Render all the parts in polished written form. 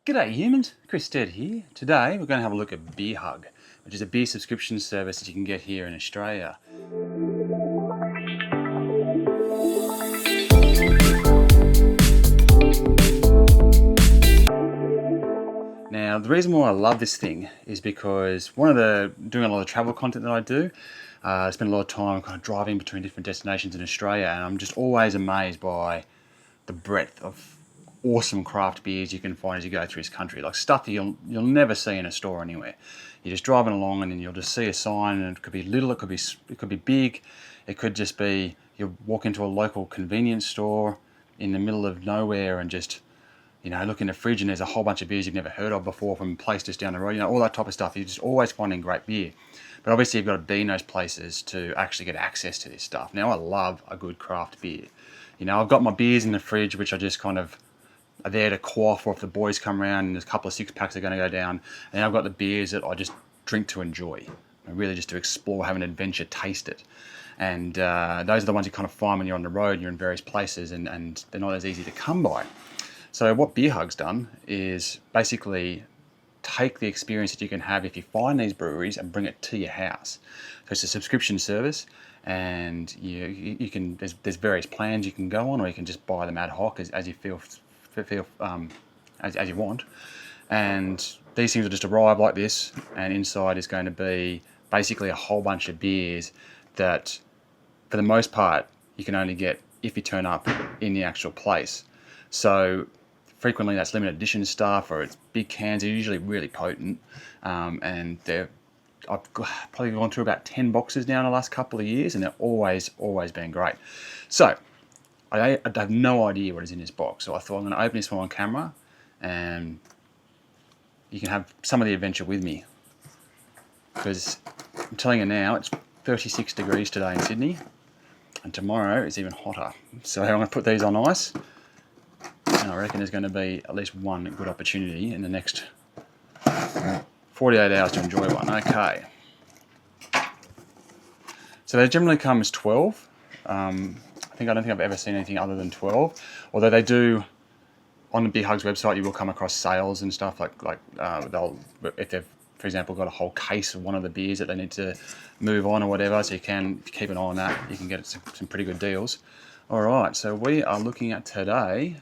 G'day humans, Chris Stead here. Today we're going to have a look at Beer Hug, which is a beer subscription service that you can get here in Australia. Now the reason why I love this thing is because doing a lot of travel content that I do, I spend a lot of time kind of driving between different destinations in Australia, and I'm just always amazed by the breadth of awesome craft beers you can find as you go through this country, like stuff that you'll never see in a store anywhere. You're just driving along and then you'll just see a sign, and it could be little, it could be big, it could just be you walk into a local convenience store in the middle of nowhere and just look in the fridge and there's a whole bunch of beers you've never heard of before from a place just down the road. All that type of stuff. You're just always finding great beer. But obviously you've got to be in those places to actually get access to this stuff. Now I love a good craft beer. I've got my beers in the fridge which I just kind of are there to quaff, or if the boys come around and there's a couple of six packs are going to go down. And I've got the beers that I just drink to enjoy, and really just to explore, have an adventure, taste it. And those are the ones you kind of find when you're on the road, you're in various places, and they're not as easy to come by. So what Beer Hug's done is basically take the experience that you can have if you find these breweries and bring it to your house. So it's a subscription service, and you can there's various plans you can go on, or you can just buy them ad hoc as you feel as you want. And these things will just arrive like this, and inside is going to be basically a whole bunch of beers that, for the most part, you can only get if you turn up in the actual place. So frequently that's limited edition stuff, or it's big cans. They're usually really potent, and I've probably gone through about 10 boxes now in the last couple of years, and they're always been great. So I have no idea what is in this box, so I thought I'm going to open this one on camera, and you can have some of the adventure with me, because I'm telling you now, it's 36 degrees today in Sydney, and tomorrow it's even hotter. So I'm going to put these on ice, and I reckon there's going to be at least one good opportunity in the next 48 hours to enjoy one. Okay. So they generally come as 12. I don't think I've ever seen anything other than 12. Although they do, on the Beer Hug's website, you will come across sales and stuff like if they've, for example, got a whole case of one of the beers that they need to move on or whatever. So you can keep an eye on that. You can get some pretty good deals. All right, so we are looking at today.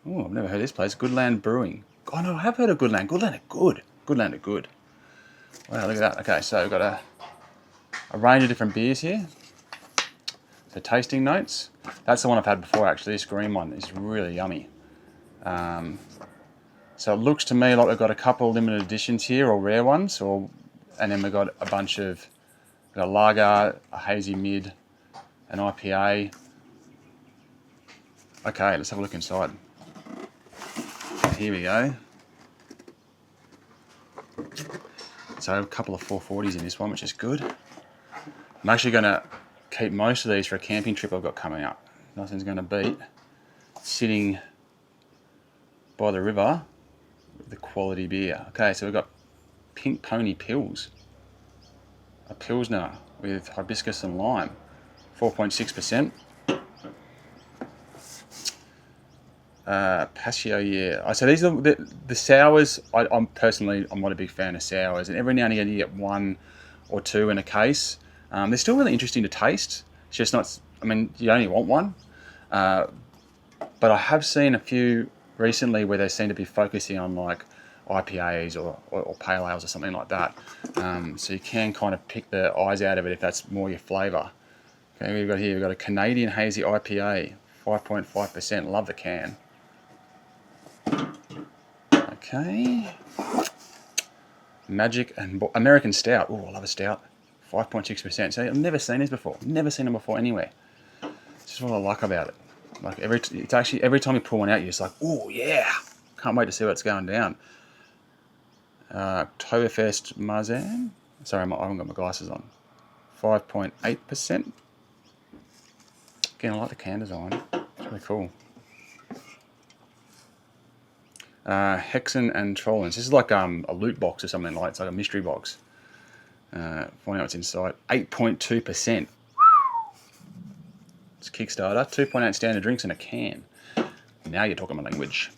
Oh, I've never heard of this place. Goodland Brewing. Oh no, I have heard of Goodland. Goodland are good. Goodland are good. Wow, look at that. Okay, so we've got a range of different beers here. So tasting notes. That's the one I've had before actually. This green one is really yummy. So it looks to me like we've got a couple of limited editions here, or rare ones, and then we've got a bunch of, we've got a lager, a hazy mid, an IPA. Okay, let's have a look inside. Here we go. So a couple of 440s in this one, which is good. I'm actually going to keep most of these for a camping trip I've got coming up. Nothing's going to beat sitting by the river with the quality beer. Okay, so we've got Pink Pony Pils. A Pilsner with hibiscus and lime. 4.6%. Passio, yeah. So these are the sours. I'm not a big fan of sours, and every now and again you get one or two in a case. They're still really interesting to taste. It's just not, you only want one. But I have seen a few recently where they seem to be focusing on like IPAs or pale ales or something like that. So you can kind of pick the eyes out of it if that's more your flavour. Okay, we've got a Canadian Hazy IPA, 5.5%. Love the can. Okay. Magic and American Stout. Oh, I love a stout. 5.6%. So I've never seen this before. Never seen them before anywhere. It's just what I like about it. Like every time you pull one out, you're just like, oh yeah, can't wait to see what's going down. Oktoberfest Marzen. Sorry, I haven't got my glasses on. 5.8%. Again, I like the can design. It's really cool. Hexen and Trollins. This is like a loot box or something like. It's like a mystery box. Find out what's inside. 8.2%. It's Kickstarter. 2.8 standard drinks in a can. Now you're talking my language.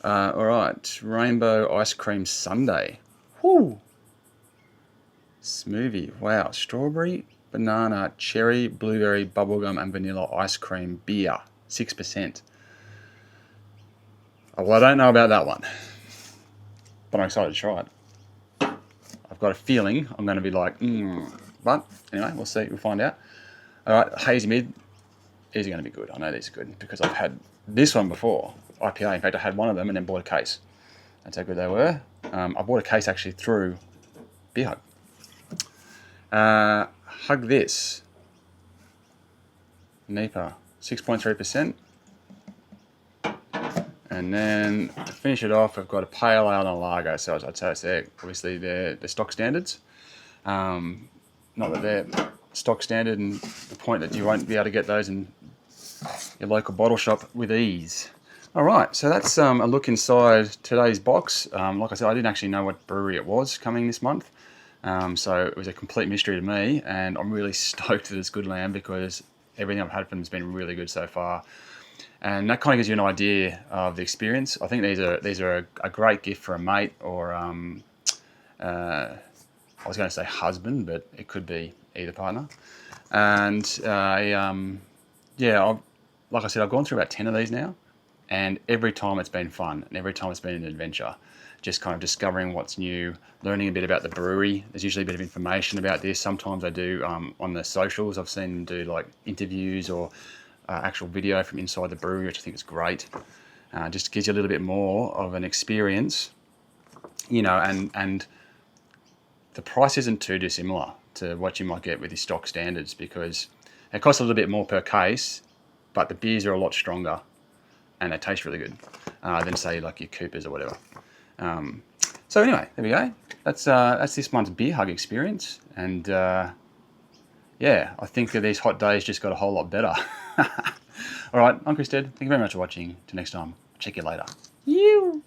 All right, rainbow ice cream sundae. Whoo! Smoothie. Wow, strawberry, banana, cherry, blueberry, bubblegum, and vanilla ice cream beer. 6%. Well, I don't know about that one, but I'm excited to try it. I've got a feeling I'm going to be like, but anyway, we'll see. We'll find out. All right, hazy mid. These are going to be good. I know these are good because I've had this one before, IPA. In fact, I had one of them and then bought a case. That's how good they were. I bought a case actually through Beer Hug. Hug this. NEPA, 6.3%. And then to finish it off, I've got a pale ale and a lager. So I'd say they're obviously they're stock standards. Not that they're stock standard, and the point that you won't be able to get those in your local bottle shop with ease. All right, so that's a look inside today's box. Like I said, I didn't actually know what brewery it was coming this month, so it was a complete mystery to me, and I'm really stoked that it's Good Lamb because everything I've had from them has been really good so far. And that kind of gives you an idea of the experience. I think these are a great gift for a mate or I was going to say husband, but it could be either partner. And yeah, like I said, I've gone through about 10 of these now, and every time it's been fun, and every time it's been an adventure. Just kind of discovering what's new, learning a bit about the brewery. There's usually a bit of information about this. Sometimes I do on the socials. I've seen them do like interviews or actual video from inside the brewery, which I think is great. Just gives you a little bit more of an experience, you know, and the price isn't too dissimilar to what you might get with your stock standards because it costs a little bit more per case, but the beers are a lot stronger and they taste really good than say like your Coopers or whatever. So anyway, there we go. That's this month's Beer Hug experience, and yeah, I think that these hot days just got a whole lot better. All right, I'm Stead. Thank you very much for watching. Till next time, check you later. You.